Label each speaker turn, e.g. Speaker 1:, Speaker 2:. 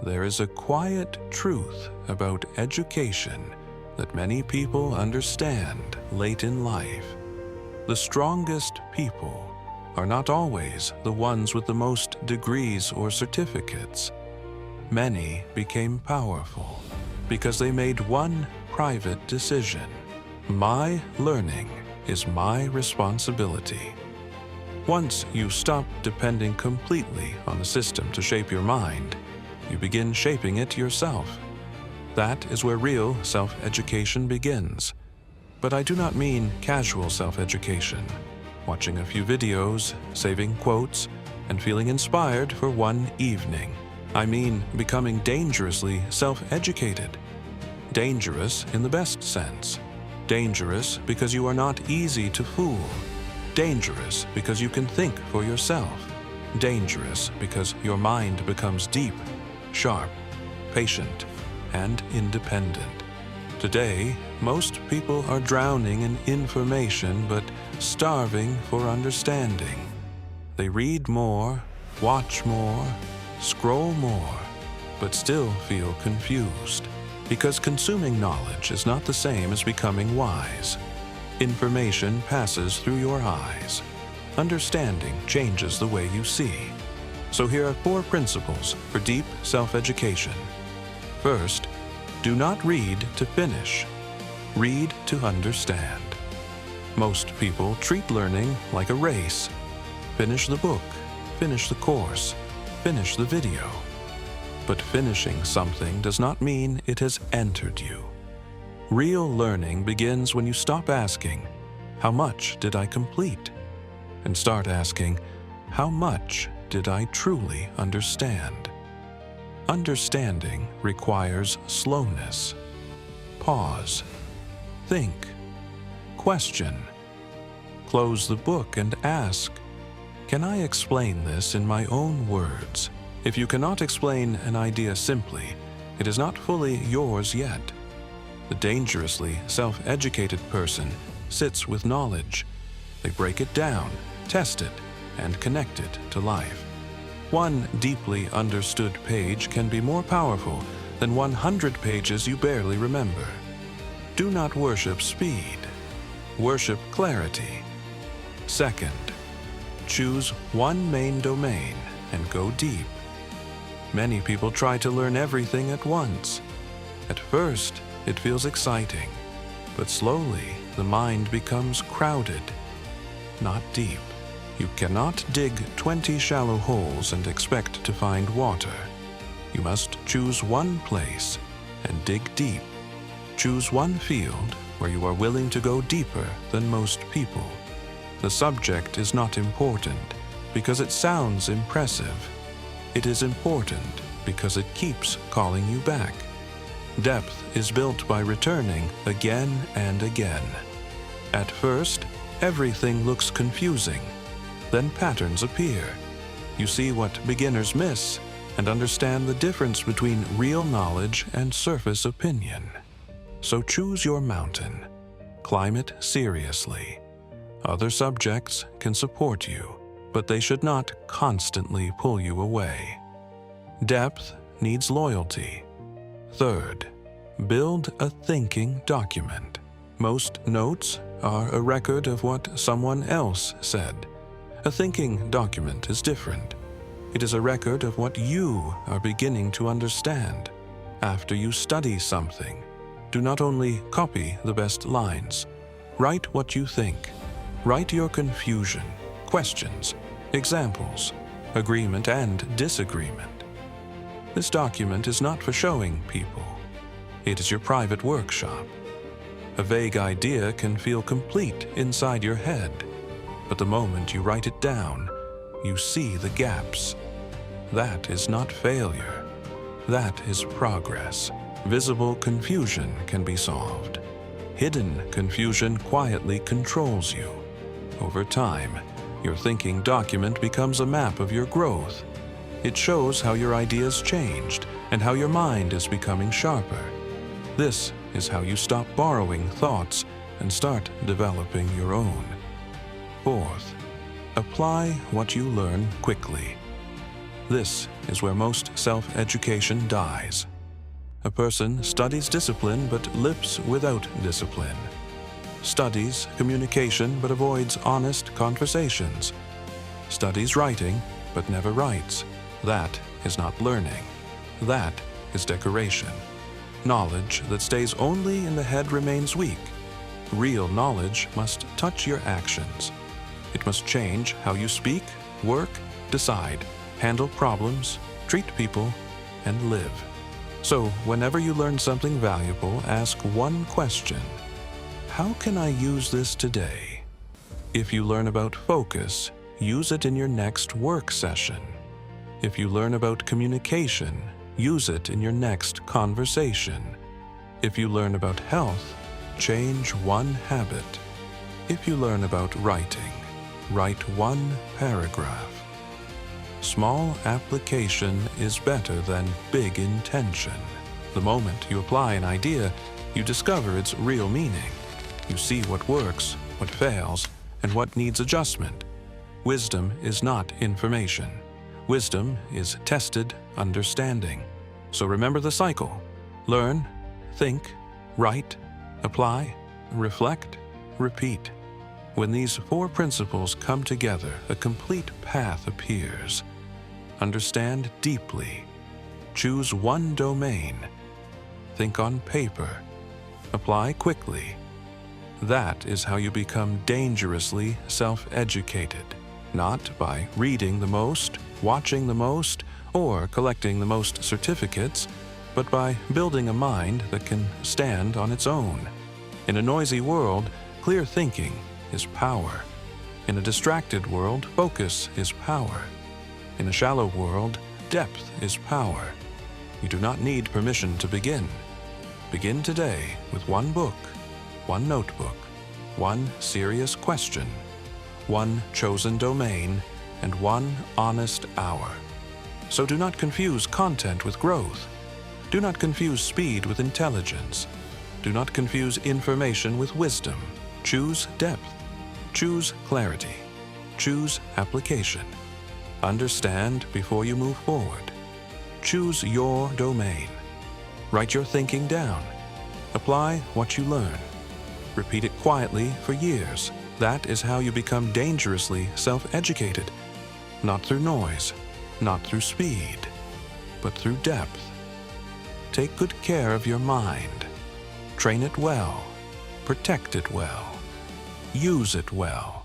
Speaker 1: there is a quiet truth about education that many people understand late in life. The strongest people are not always the ones with the most degrees or certificates. Many became powerful because they made one private decision. My learning is my responsibility. Once you stop depending completely on the system to shape your mind, you begin shaping it yourself. That is where real self-education begins. But I do not mean casual self-education, watching a few videos, saving quotes, and feeling inspired for one evening. I mean becoming dangerously self-educated. Dangerous in the best sense. Dangerous because you are not easy to fool. Dangerous because you can think for yourself. Dangerous because your mind becomes deep, sharp, patient, and independent. Today, most people are drowning in information but starving for understanding. They read more, watch more, scroll more, but still feel confused. Because consuming knowledge is not the same as becoming wise. Information passes through your eyes. Understanding changes the way you see. So here are 4 principles for deep self-education. First, do not read to finish. Read to understand. Most people treat learning like a race. Finish the book, finish the course, finish the video. But finishing something does not mean it has entered you. Real learning begins when you stop asking, "How much did I complete?" and start asking, "How much did I truly understand?" Understanding requires slowness. Pause. Think. Question. Close the book and ask, "Can I explain this in my own words?" If you cannot explain an idea simply, it is not fully yours yet. The dangerously self-educated person sits with knowledge. They break it down, test it, and connect it to life. One deeply understood page can be more powerful than 100 pages you barely remember. Do not worship speed. Worship clarity. Second, choose one main domain and go deep. Many people try to learn everything at once. At first, it feels exciting, but slowly the mind becomes crowded, not deep. You cannot dig 20 shallow holes and expect to find water. You must choose one place and dig deep. Choose one field where you are willing to go deeper than most people. The subject is not important because it sounds impressive. It is important because it keeps calling you back. Depth is built by returning again and again. At first, everything looks confusing. Then patterns appear. You see what beginners miss and understand the difference between real knowledge and surface opinion. So choose your mountain. Climb it seriously. Other subjects can support you, but they should not constantly pull you away. Depth needs loyalty. Third, build a thinking document. Most notes are a record of what someone else said. A thinking document is different. It is a record of what you are beginning to understand. After you study something, do not only copy the best lines. Write what you think. Write your confusion, questions, examples, agreement and disagreement. This document is not for showing people. It is your private workshop. A vague idea can feel complete inside your head, but the moment you write it down, you see the gaps. That is not failure. That is progress. Visible confusion can be solved. Hidden confusion quietly controls you. Over time, your thinking document becomes a map of your growth. It shows how your ideas changed and how your mind is becoming sharper. This is how you stop borrowing thoughts and start developing your own. Fourth, apply what you learn quickly. This is where most self-education dies. A person studies discipline but lives without discipline. Studies communication but avoids honest conversations. Studies writing but never writes. That is not learning. That is decoration. Knowledge that stays only in the head remains weak. Real knowledge must touch your actions. It must change how you speak, work, decide, handle problems, treat people, and live. So, whenever you learn something valuable, ask one question. How can I use this today? If you learn about focus, use it in your next work session. If you learn about communication, use it in your next conversation. If you learn about health, change one habit. If you learn about writing, write one paragraph. Small application is better than big intention. The moment you apply an idea, you discover its real meaning. You see what works, what fails, and what needs adjustment. Wisdom is not information. Wisdom is tested understanding. So remember the cycle. Learn, think, write, apply, reflect, repeat. When these four principles come together, a complete path appears. Understand deeply. Choose one domain. Think on paper. Apply quickly. That is how you become dangerously self-educated. Not by reading the most, watching the most, or collecting the most certificates, but by building a mind that can stand on its own. In a noisy world, clear thinking is power. In a distracted world, focus is power. In a shallow world, depth is power. You do not need permission to begin. Begin today with one book, one notebook, one serious question, one chosen domain, and one honest hour. So do not confuse content with growth. Do not confuse speed with intelligence. Do not confuse information with wisdom. Choose depth. Choose clarity. Choose application. Understand before you move forward. Choose your domain. Write your thinking down. Apply what you learn. Repeat it quietly for years. That is how you become dangerously self-educated. Not through noise, not through speed, but through depth. Take good care of your mind. Train it well. Protect it well. Use it well.